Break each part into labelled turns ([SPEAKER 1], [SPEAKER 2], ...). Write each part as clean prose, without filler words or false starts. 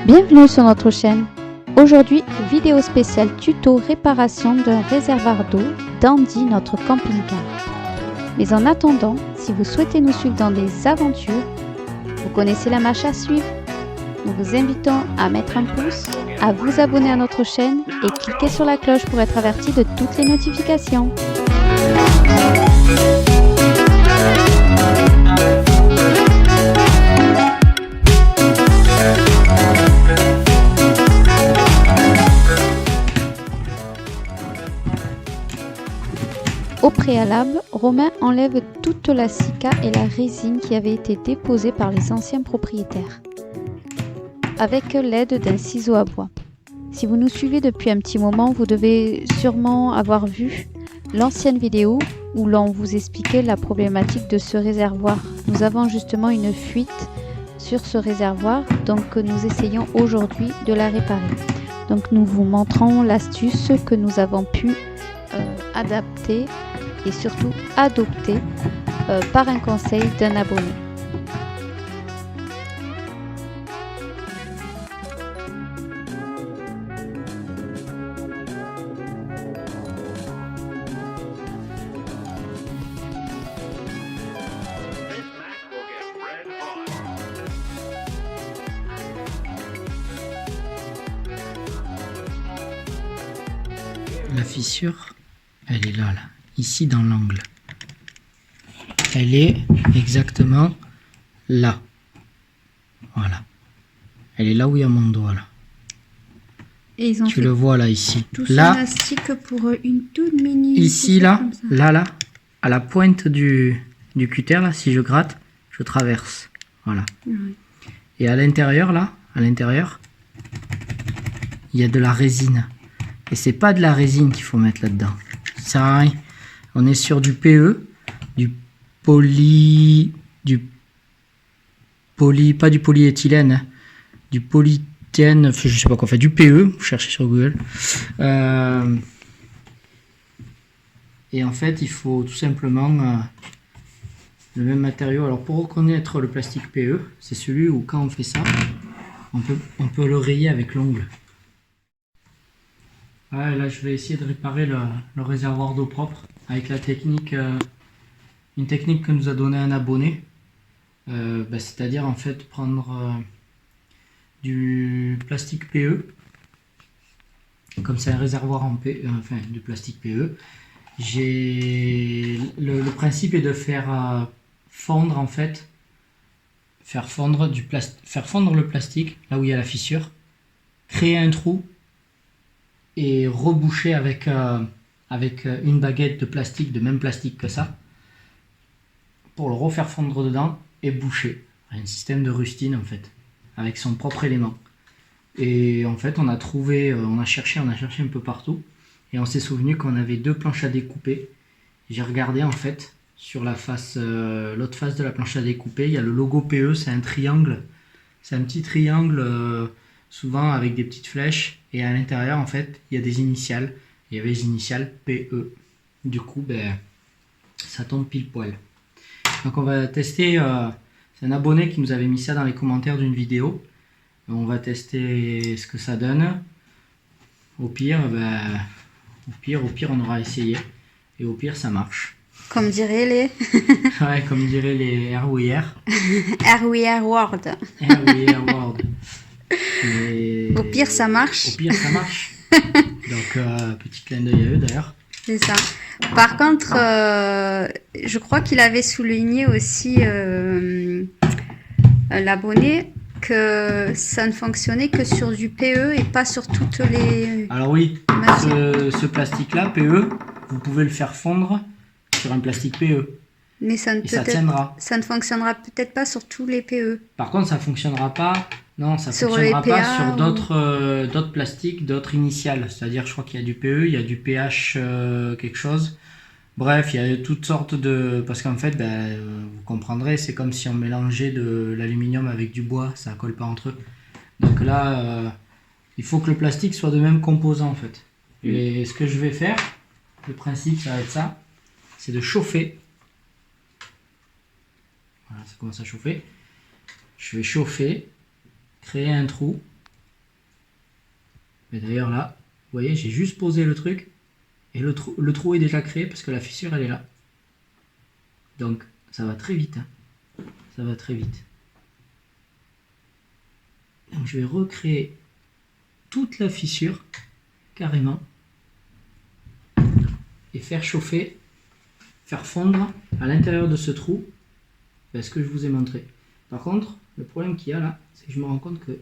[SPEAKER 1] Bienvenue sur notre chaîne. Aujourd'hui, vidéo spéciale tuto réparation d'un réservoir d'eau d'Andy, notre camping-car. Mais en attendant, si vous souhaitez nous suivre dans des aventures, vous connaissez la marche à suivre. Nous vous invitons à mettre un pouce, à vous abonner à notre chaîne et cliquer sur la cloche pour être averti de toutes les notifications. Au préalable, Romain enlève toute la silica et la résine qui avait été déposée par les anciens propriétaires, avec l'aide d'un ciseau à bois. Si vous nous suivez depuis un petit moment, vous devez sûrement avoir vu l'ancienne vidéo où l'on vous expliquait la problématique de ce réservoir. Nous avons justement une fuite sur ce réservoir, donc nous essayons aujourd'hui de la réparer. Donc nous vous montrons l'astuce que nous avons pu adapter et surtout adopter par un conseil d'un abonné.
[SPEAKER 2] La fissure, elle est là, ici dans l'angle. Elle est exactement là. Voilà. Elle est là où il y a mon doigt là.
[SPEAKER 3] Et ils ont
[SPEAKER 2] tu le vois là ici.
[SPEAKER 3] Tout
[SPEAKER 2] là,
[SPEAKER 3] ce élastique pour une toute mini.
[SPEAKER 2] ici là, là, à la pointe du cutter là, si je gratte, je traverse. Voilà.
[SPEAKER 3] Oui.
[SPEAKER 2] Et à l'intérieur là, à l'intérieur, il y a de la résine. Et c'est pas de la résine qu'il faut mettre là-dedans. Ça sert à rien. On est sur du PE, pas du polyéthylène, hein, du polythène, je sais pas quoi, fait du PE, vous cherchez sur Google. Et en fait, il faut tout simplement le même matériau. Alors pour reconnaître le plastique PE, c'est celui où quand on fait ça, on peut le rayer avec l'ongle. Ouais, là je vais essayer de réparer le réservoir d'eau propre avec la technique, une technique que nous a donné un abonné, c'est-à-dire en fait prendre du plastique PE, comme c'est un réservoir en du plastique PE. Le principe est de faire fondre en fait, faire fondre le plastique là où il y a la fissure, créer un trou et reboucher avec une baguette de plastique, de même plastique que ça, pour le refaire fondre dedans et boucher. Un système de rustine en fait, avec son propre élément. Et en fait on a cherché un peu partout, et on s'est souvenu qu'on avait deux planches à découper. J'ai regardé en fait, sur la face, l'autre face de la planche à découper, il y a le logo PE, c'est un triangle, c'est un petit triangle, souvent avec des petites flèches, et à l'intérieur en fait il y a des initiales, il y avait les initiales PE, du coup ça tombe pile poil. Donc on va tester, c'est un abonné qui nous avait mis ça dans les commentaires d'une vidéo, on va tester ce que ça donne. Au pire on aura essayé, et au pire ça marche.
[SPEAKER 3] Comme diraient les.
[SPEAKER 2] Ouais, comme diraient les RWR.
[SPEAKER 3] RWR Word.
[SPEAKER 2] RWR Word. Et
[SPEAKER 3] Au pire ça marche.
[SPEAKER 2] Au pire ça marche. Donc petit clin d'œil à eux d'ailleurs.
[SPEAKER 3] C'est ça. Par contre, je crois qu'il avait souligné aussi l'abonné que ça ne fonctionnait que sur du PE et pas sur toutes les.
[SPEAKER 2] Alors oui, ce plastique là PE, vous pouvez le faire fondre sur un plastique PE.
[SPEAKER 3] Mais ça ne
[SPEAKER 2] tiendra.
[SPEAKER 3] Ça ne fonctionnera peut-être pas sur tous les PE.
[SPEAKER 2] Par contre, ça fonctionnera pas. Non, ça
[SPEAKER 3] sur
[SPEAKER 2] fonctionnera
[SPEAKER 3] les
[SPEAKER 2] pas
[SPEAKER 3] PA
[SPEAKER 2] sur d'autres plastiques, d'autres initiales. C'est-à-dire, je crois qu'il y a du PE, il y a du PH quelque chose. Bref, il y a toutes sortes de... Parce qu'en fait, vous comprendrez, c'est comme si on mélangeait de l'aluminium avec du bois, ça colle pas entre eux. Donc là, il faut que le plastique soit de même composant en fait. Et ce que je vais faire, le principe, ça va être ça. C'est de chauffer. Voilà, ça commence à chauffer. Je vais chauffer, créer un trou. Et d'ailleurs là, vous voyez, j'ai juste posé le truc. Et le trou est déjà créé parce que la fissure, elle est là. Donc, ça va très vite. Hein. Ça va très vite. Donc, je vais recréer toute la fissure, carrément. Et faire chauffer, faire fondre à l'intérieur de ce trou ce que je vous ai montré. Par contre, le problème qu'il y a là, c'est que je me rends compte que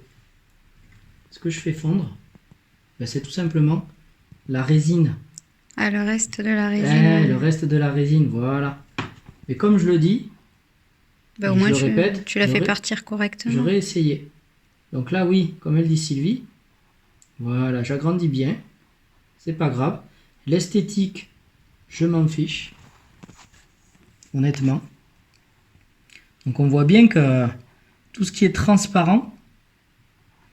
[SPEAKER 2] ce que je fais fondre, c'est tout simplement la résine.
[SPEAKER 3] Ah, le reste de la résine.
[SPEAKER 2] Le reste de la résine, voilà. Mais comme je le dis,
[SPEAKER 3] au moins
[SPEAKER 2] je le répète,
[SPEAKER 3] tu l'as fait partir correctement.
[SPEAKER 2] J'aurais essayé. Donc là, oui, comme elle dit Sylvie, voilà, j'agrandis bien. C'est pas grave. L'esthétique, je m'en fiche. Honnêtement. Donc on voit bien que tout ce qui est transparent,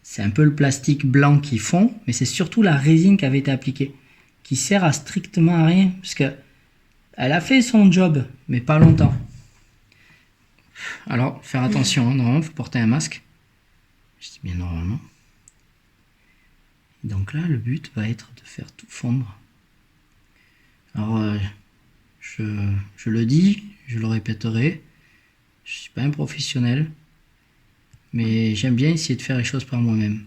[SPEAKER 2] c'est un peu le plastique blanc qui fond, mais c'est surtout la résine qui avait été appliquée, qui sert à strictement à rien, parce que elle a fait son job, mais pas longtemps. Alors, faire attention, hein, normalement, il faut porter un masque. Je dis bien normalement. Donc là, le but va être de faire tout fondre. Alors, je le dis, je le répéterai, je suis pas un professionnel, mais j'aime bien essayer de faire les choses par moi-même.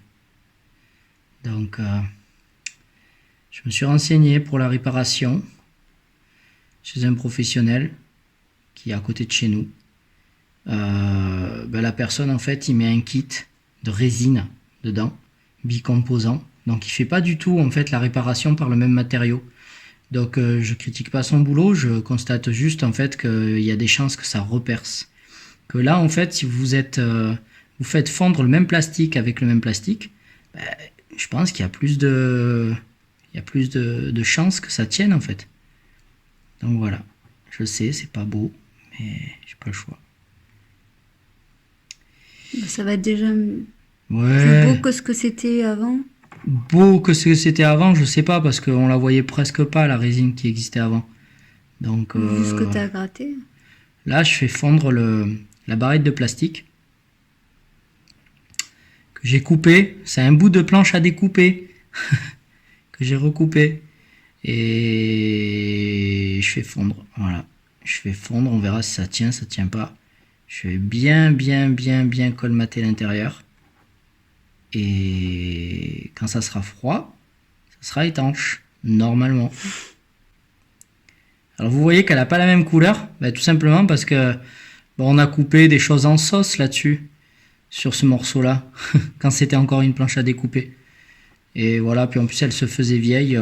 [SPEAKER 2] Donc, je me suis renseigné pour la réparation chez un professionnel qui est à côté de chez nous. La personne, en fait, il met un kit de résine dedans, bicomposant. Donc, il fait pas du tout, en fait, la réparation par le même matériau. Donc, je critique pas son boulot, je constate juste, en fait, qu'il y a des chances que ça reperce. Que là, en fait, si vous faites fondre le même plastique avec le même plastique, je pense qu'il y a plus de chances que ça tienne, en fait. Donc voilà, je sais, c'est pas beau, mais j'ai pas le choix.
[SPEAKER 3] Ça va être déjà plus
[SPEAKER 2] Ouais,
[SPEAKER 3] beau que ce que c'était avant.
[SPEAKER 2] beau que ce que c'était avant, je sais pas, parce qu'on la voyait presque pas, la résine qui existait avant. Donc
[SPEAKER 3] Vu ce que tu as gratté.
[SPEAKER 2] là, je fais fondre la barrette de plastique que j'ai coupée. C'est un bout de planche à découper que j'ai recoupé. Et je fais fondre, voilà. Je fais fondre, on verra si ça tient pas. Je vais bien colmater l'intérieur. Et quand ça sera froid, ça sera étanche, normalement. Alors vous voyez qu'elle n'a pas la même couleur, tout simplement parce que on a coupé des choses en sauce là-dessus, sur ce morceau-là, quand c'était encore une planche à découper. Et voilà, puis en plus elle se faisait vieille.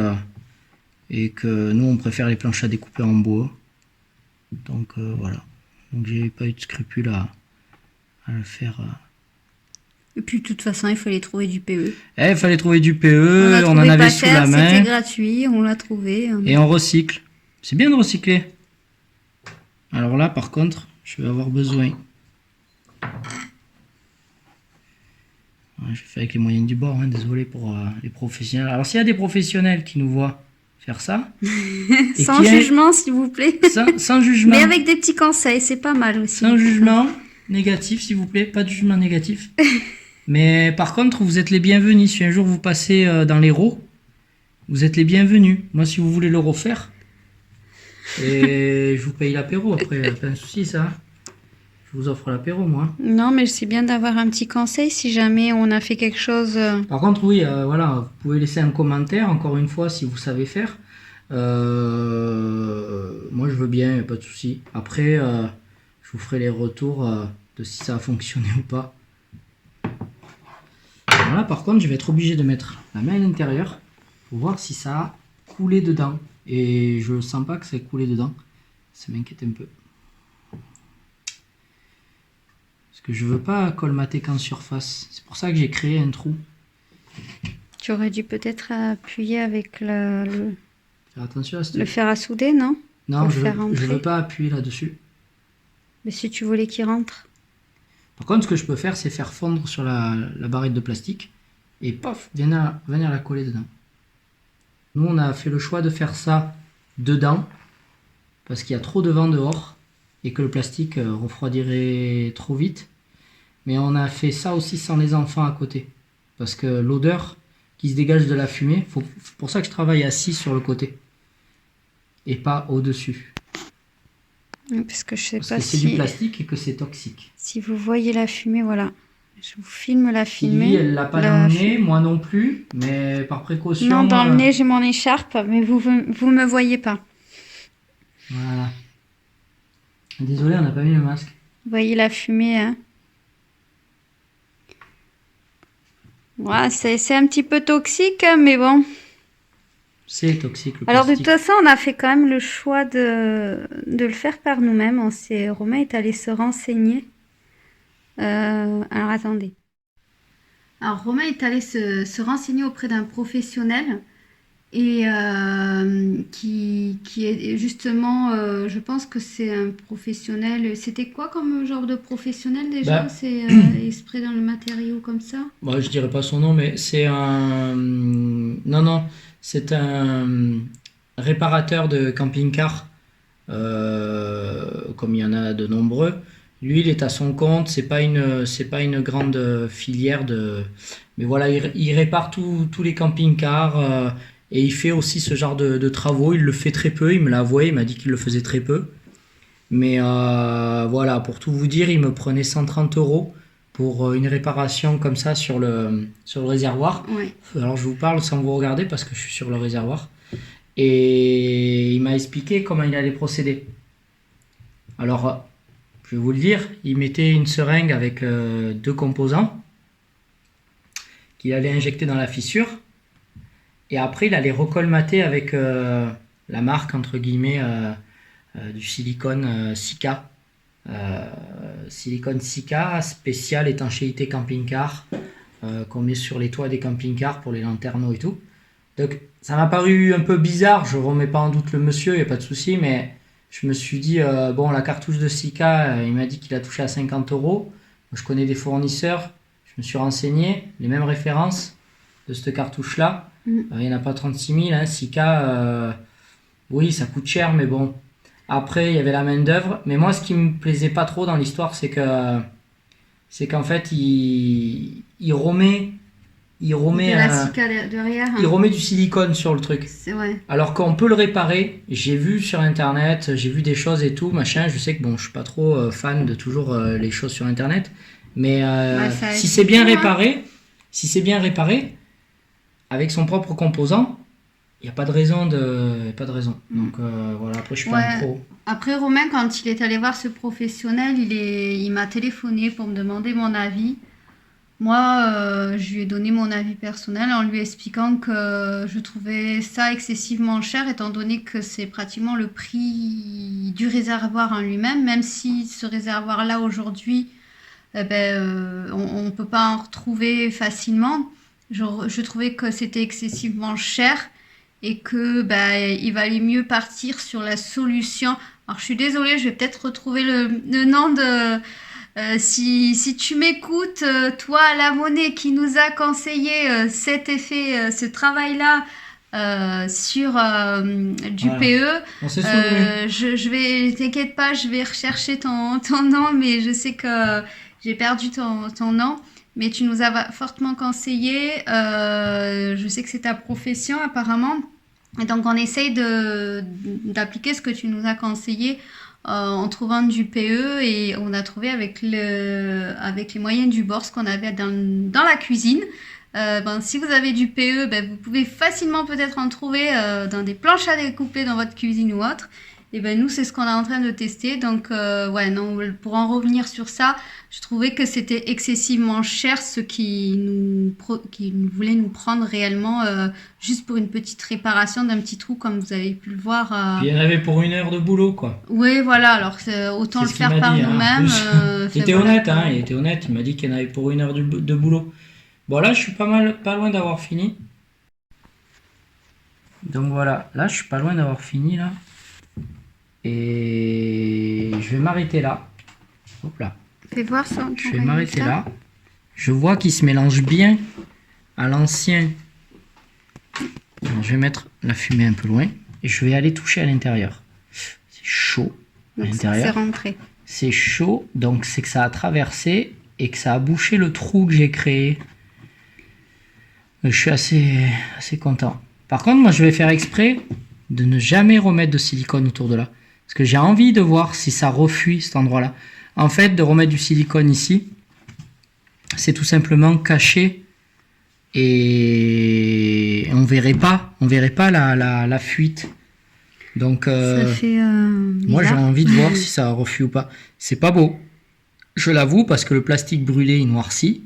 [SPEAKER 2] Et que nous on préfère les planches à découper en bois, donc voilà, donc j'ai pas eu de scrupule à le faire.
[SPEAKER 3] Et puis de toute façon il fallait trouver du PE.
[SPEAKER 2] Il fallait trouver du PE, on en avait sous la main,
[SPEAKER 3] c'était gratuit, on l'a trouvé.
[SPEAKER 2] Et on recycle, c'est bien de recycler. Alors là par contre je vais avoir besoin, je vais faire avec les moyens du bord, hein, désolé pour les professionnels. Alors s'il y a des professionnels qui nous voient faire ça.
[SPEAKER 3] Sans jugement, s'il vous plaît.
[SPEAKER 2] Sans jugement.
[SPEAKER 3] Mais avec des petits conseils, c'est pas mal aussi.
[SPEAKER 2] Sans jugement négatif, s'il vous plaît. Pas de jugement négatif. Mais par contre, vous êtes les bienvenus. Si un jour vous passez dans l'Hérault, vous êtes les bienvenus. Moi, si vous voulez le refaire, et je vous paye l'apéro après, pas de souci, ça. Je vous offre l'apéro, moi.
[SPEAKER 3] Non, mais c'est bien d'avoir un petit conseil si jamais on a fait quelque chose.
[SPEAKER 2] Par contre, oui, voilà, vous pouvez laisser un commentaire, encore une fois, si vous savez faire. Moi, je veux bien, pas de souci. Après, je vous ferai les retours de si ça a fonctionné ou pas. Voilà, par contre, je vais être obligé de mettre la main à l'intérieur pour voir si ça a coulé dedans. Et je sens pas que ça ait coulé dedans. Ça m'inquiète un peu. Que je veux pas colmater qu'en surface. C'est pour ça que j'ai créé un trou.
[SPEAKER 3] Tu aurais dû peut-être appuyer avec faire
[SPEAKER 2] attention à
[SPEAKER 3] le fer à souder, non?
[SPEAKER 2] Non, je veux pas appuyer là-dessus.
[SPEAKER 3] Mais si tu voulais qu'il rentre.
[SPEAKER 2] Par contre, ce que je peux faire, c'est faire fondre sur la barrette de plastique et pof, venir la coller dedans. Nous, on a fait le choix de faire ça dedans parce qu'il y a trop de vent dehors et que le plastique refroidirait trop vite. Mais on a fait ça aussi sans les enfants à côté. Parce que l'odeur qui se dégage de la fumée, c'est pour ça que je travaille assis sur le côté. Et pas au-dessus.
[SPEAKER 3] Parce que je sais
[SPEAKER 2] Parce
[SPEAKER 3] pas
[SPEAKER 2] que c'est
[SPEAKER 3] si,
[SPEAKER 2] du plastique et que c'est toxique.
[SPEAKER 3] si vous voyez la fumée, voilà. Je vous filme la fumée.
[SPEAKER 2] Sylvie, elle l'a pas dans le nez, moi non plus. Mais par précaution...
[SPEAKER 3] Non, dans le nez, j'ai mon écharpe, mais vous me voyez pas.
[SPEAKER 2] Voilà. Désolé, on n'a pas mis le masque.
[SPEAKER 3] Vous voyez la fumée, hein? Ouais, c'est un petit peu toxique, hein, mais bon.
[SPEAKER 2] C'est toxique le
[SPEAKER 3] Alors, de
[SPEAKER 2] plastique.
[SPEAKER 3] toute façon, on a fait quand même le choix de le faire par nous-mêmes. Romain est allé se renseigner. Alors, attendez. Alors, Romain est allé se renseigner auprès d'un professionnel et qui est justement, je pense que c'est un professionnel. C'était quoi comme genre de professionnel déjà?
[SPEAKER 2] Bah.
[SPEAKER 3] C'est spray dans le matériau comme ça?
[SPEAKER 2] Bon, je dirais pas son nom, mais c'est un... Non, c'est un réparateur de camping-car, comme il y en a de nombreux. Lui, il est à son compte, c'est pas une grande filière de... Mais voilà, il répare tous les camping-cars, et il fait aussi ce genre de travaux. Il le fait très peu, il me l'a avoué, il m'a dit qu'il le faisait très peu. Mais voilà, pour tout vous dire, il me prenait 130 € pour une réparation comme ça sur le réservoir.
[SPEAKER 3] Ouais.
[SPEAKER 2] Alors je vous parle sans vous regarder parce que je suis sur le réservoir. Et il m'a expliqué comment il allait procéder. Alors, je vais vous le dire, il mettait une seringue avec 2 composants qu'il allait injecter dans la fissure. Et après, il allait recolmater avec la marque, entre guillemets, du silicone Sika. Silicone Sika, spécial étanchéité camping-car, qu'on met sur les toits des camping-cars pour les lanterneaux et tout. Donc ça m'a paru un peu bizarre, je remets pas en doute le monsieur, il n'y a pas de souci, mais je me suis dit, bon, la cartouche de Sika, il m'a dit qu'il a touché à 50 €. Je connais des fournisseurs, je me suis renseigné, les mêmes références de cette cartouche-là. Il n'y en a pas 36 000, hein. Sika, oui, ça coûte cher, mais bon. Après, il y avait la main-d'œuvre. Mais moi, ce qui me plaisait pas trop dans l'histoire, c'est qu'en fait, il remet
[SPEAKER 3] De la Sika derrière.
[SPEAKER 2] il remet du silicone sur le truc.
[SPEAKER 3] C'est ouais.
[SPEAKER 2] Alors qu'on peut le réparer. J'ai vu sur internet, j'ai vu des choses et tout, machin. Je sais que bon, je suis pas trop fan de toujours les choses sur internet. Mais si c'est bien réparé, avec son propre composant, il n'y a pas de raison. Donc voilà, après je suis pas un pro.
[SPEAKER 3] Après, Romain, quand il est allé voir ce professionnel, il m'a téléphoné pour me demander mon avis. Moi, je lui ai donné mon avis personnel en lui expliquant que je trouvais ça excessivement cher, étant donné que c'est pratiquement le prix du réservoir en lui-même, même si ce réservoir-là aujourd'hui, on ne peut pas en retrouver facilement. Je trouvais que c'était excessivement cher et que il valait mieux partir sur la solution. Alors, je suis désolée, je vais peut-être retrouver le nom de... si tu m'écoutes, toi, la monnaie qui nous a conseillé ce travail-là sur du
[SPEAKER 2] Voilà.
[SPEAKER 3] PE,
[SPEAKER 2] On s'est souvenu.
[SPEAKER 3] je vais, t'inquiète pas, je vais rechercher ton nom, mais je sais que j'ai perdu ton nom. Mais tu nous as fortement conseillé. Je sais que c'est ta profession apparemment. Et donc on essaye d'appliquer ce que tu nous as conseillé en trouvant du PE et on a trouvé avec les moyens du bord ce qu'on avait dans la cuisine. Si vous avez du PE, vous pouvez facilement peut-être en trouver dans des planches à découper dans votre cuisine ou autre. Et nous, c'est ce qu'on est en train de tester. Donc, pour en revenir sur ça, je trouvais que c'était excessivement cher ce qui voulait nous prendre réellement juste pour une petite réparation d'un petit trou, comme vous avez pu le voir.
[SPEAKER 2] Puis il y en avait pour 1 heure de boulot, quoi.
[SPEAKER 3] Oui, voilà. Alors, autant
[SPEAKER 2] C'est
[SPEAKER 3] le
[SPEAKER 2] ce qu'il
[SPEAKER 3] faire
[SPEAKER 2] m'a
[SPEAKER 3] par
[SPEAKER 2] dit, hein, en
[SPEAKER 3] nous-mêmes.
[SPEAKER 2] plus. Il était honnête, hein, il était honnête. Il m'a dit qu'il y en avait pour 1 heure de boulot. Bon, là, je suis pas loin d'avoir fini. Donc voilà, là, je suis pas loin d'avoir fini, là. Et je vais m'arrêter là. Hop là.
[SPEAKER 3] Fais voir ça.
[SPEAKER 2] Je vais m'arrêter là. Je vois qu'il se mélange bien à l'ancien. Alors, je vais mettre la fumée un peu loin. et je vais aller toucher à l'intérieur. C'est chaud à
[SPEAKER 3] Donc, c'est
[SPEAKER 2] l'intérieur.
[SPEAKER 3] rentré.
[SPEAKER 2] C'est chaud, donc c'est que ça a traversé et que ça a bouché le trou que j'ai créé. Je suis assez content. Par contre, moi, je vais faire exprès de ne jamais remettre de silicone autour de là. Parce que j'ai envie de voir si ça refuit cet endroit-là. En fait, de remettre du silicone ici, c'est tout simplement caché et on verrait pas la fuite. Donc,
[SPEAKER 3] Ça fait
[SPEAKER 2] moi, j'ai
[SPEAKER 3] bizarre.
[SPEAKER 2] envie de voir si ça refuit ou pas. C'est pas beau. Je l'avoue, parce que le plastique brûlé, il noircit.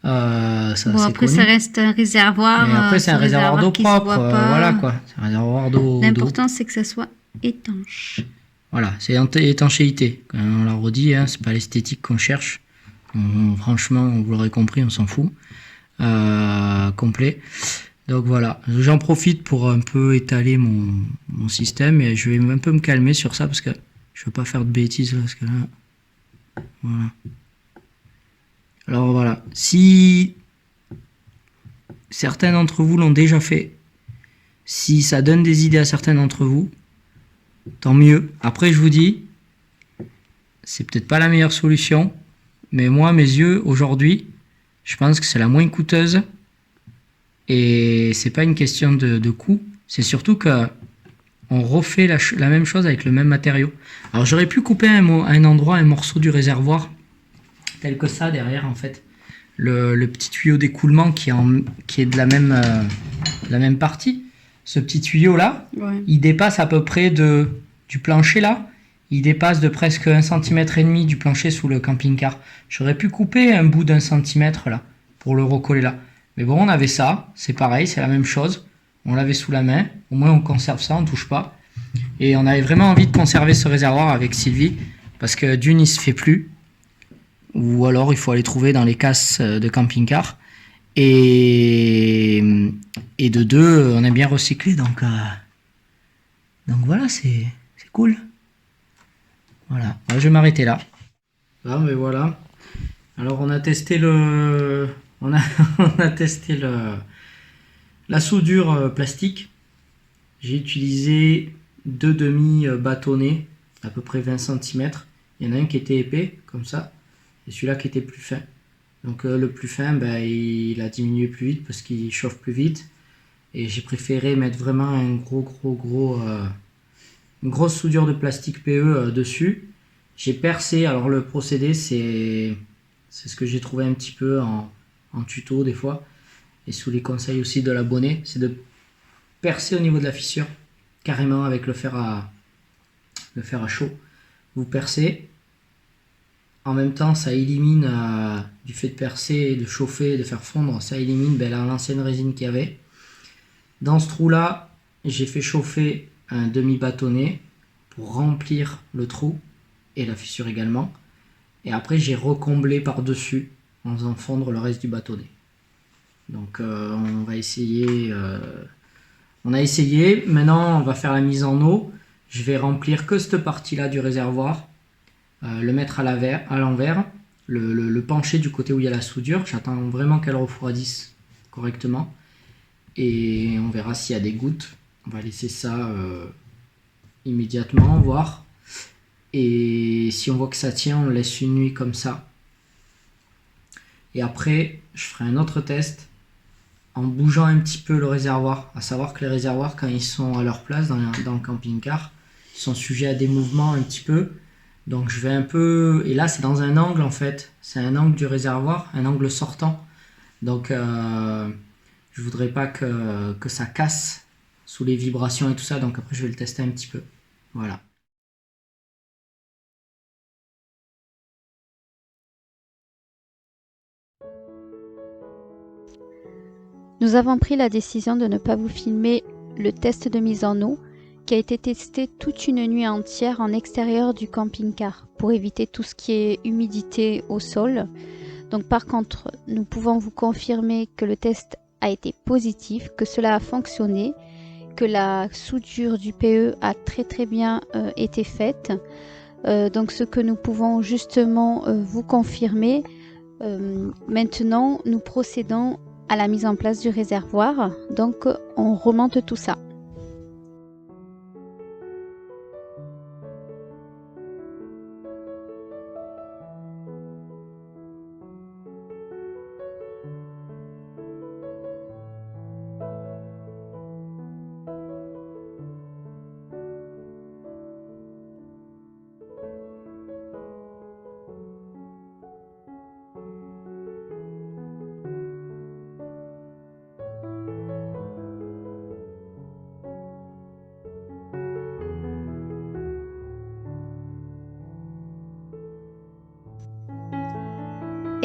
[SPEAKER 2] Ça,
[SPEAKER 3] Bon,
[SPEAKER 2] c'est
[SPEAKER 3] après,
[SPEAKER 2] connu.
[SPEAKER 3] ça reste un réservoir.
[SPEAKER 2] Mais après, c'est un réservoir d'eau
[SPEAKER 3] qui se
[SPEAKER 2] propre.
[SPEAKER 3] voit pas.
[SPEAKER 2] Voilà quoi. C'est un réservoir d'eau.
[SPEAKER 3] L'important, c'est que ça soit étanche.
[SPEAKER 2] Voilà, c'est étanchéité. Quand on l'a redit, hein, c'est pas l'esthétique qu'on cherche. Franchement, vous l'aurez compris, on s'en fout. Complet. Donc voilà, j'en profite pour un peu étaler mon système et je vais un peu me calmer sur ça parce que je veux pas faire de bêtises là, parce que là, voilà. Alors voilà, si certains d'entre vous l'ont déjà fait, si ça donne des idées à certains d'entre vous, tant mieux. Après, je vous dis, c'est peut-être pas la meilleure solution, mais moi, à mes yeux, aujourd'hui, je pense que c'est la moins coûteuse. Et c'est pas une question de coût, c'est surtout que on refait la même chose avec le même matériau. Alors j'aurais pu couper à un endroit un morceau du réservoir, tel que ça derrière en fait. Le petit tuyau d'écoulement qui est de la même partie. Ce petit tuyau là,
[SPEAKER 3] Ouais.
[SPEAKER 2] il dépasse à peu près du plancher là. Il dépasse de presque 1,5 cm du plancher sous le camping-car. J'aurais pu couper un bout d'1 centimètre là, pour le recoller là. Mais bon, on avait ça, c'est pareil, c'est la même chose. On l'avait sous la main, au moins on conserve ça, on ne touche pas. Et on avait vraiment envie de conserver ce réservoir avec Sylvie, parce que d'une, il se fait plus, ou alors il faut aller trouver dans les casses de camping-car. Et de deux, on aime bien recycler, donc voilà, c'est cool. Voilà, je vais m'arrêter là. Ah, mais voilà. Alors on a testé on a testé la soudure plastique. J'ai utilisé 2 demi-bâtonnets, à peu près 20 cm. Il y en a un qui était épais, comme ça, et celui-là qui était plus fin. Donc le plus fin, il a diminué plus vite parce qu'il chauffe plus vite. Et j'ai préféré mettre vraiment une grosse soudure de plastique PE dessus. J'ai percé, alors le procédé c'est ce que j'ai trouvé un petit peu en tuto des fois, et sous les conseils aussi de l'abonné, c'est de percer au niveau de la fissure, carrément avec le fer à chaud. Vous percez, en même temps ça élimine, du fait de percer, de chauffer, de faire fondre, ça élimine l'ancienne résine qu'il y avait. Dans ce trou là, j'ai fait chauffer un demi-bâtonnet pour remplir le trou et la fissure également. Et après, j'ai recomblé par-dessus en faisant fondre le reste du bâtonnet. Donc, on va essayer. On a essayé. Maintenant, on va faire la mise en eau. Je vais remplir que cette partie-là du réservoir. Le mettre à l'envers. Le pencher du côté où il y a la soudure. J'attends vraiment qu'elle refroidisse correctement. Et on verra s'il y a des gouttes. On va laisser ça immédiatement, voir. Et si on voit que ça tient, on laisse une nuit comme ça. Et après, je ferai un autre test en bougeant un petit peu le réservoir. À savoir que les réservoirs, quand ils sont à leur place dans le camping-car, ils sont sujets à des mouvements un petit peu. Donc je vais un peu... Et là, c'est dans un angle en fait. C'est un angle du réservoir, un angle sortant. Donc je voudrais pas que ça casse sous les vibrations et tout ça. Donc après, je vais le tester un petit peu. Voilà.
[SPEAKER 1] Nous avons pris la décision de ne pas vous filmer le test de mise en eau qui a été testé toute une nuit entière en extérieur du camping-car pour éviter tout ce qui est humidité au sol. Donc par contre, nous pouvons vous confirmer que le test a été positif, que cela a fonctionné, que la soudure du PE a très bien été faite. Donc ce que nous pouvons justement vous confirmer, maintenant nous procédons à la mise en place du réservoir, donc on remonte tout ça.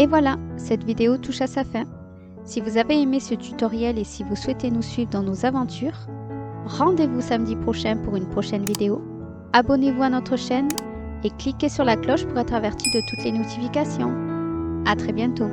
[SPEAKER 1] Et voilà, cette vidéo touche à sa fin. Si vous avez aimé ce tutoriel et si vous souhaitez nous suivre dans nos aventures, rendez-vous samedi prochain pour une prochaine vidéo. Abonnez-vous à notre chaîne et cliquez sur la cloche pour être averti de toutes les notifications. À très bientôt.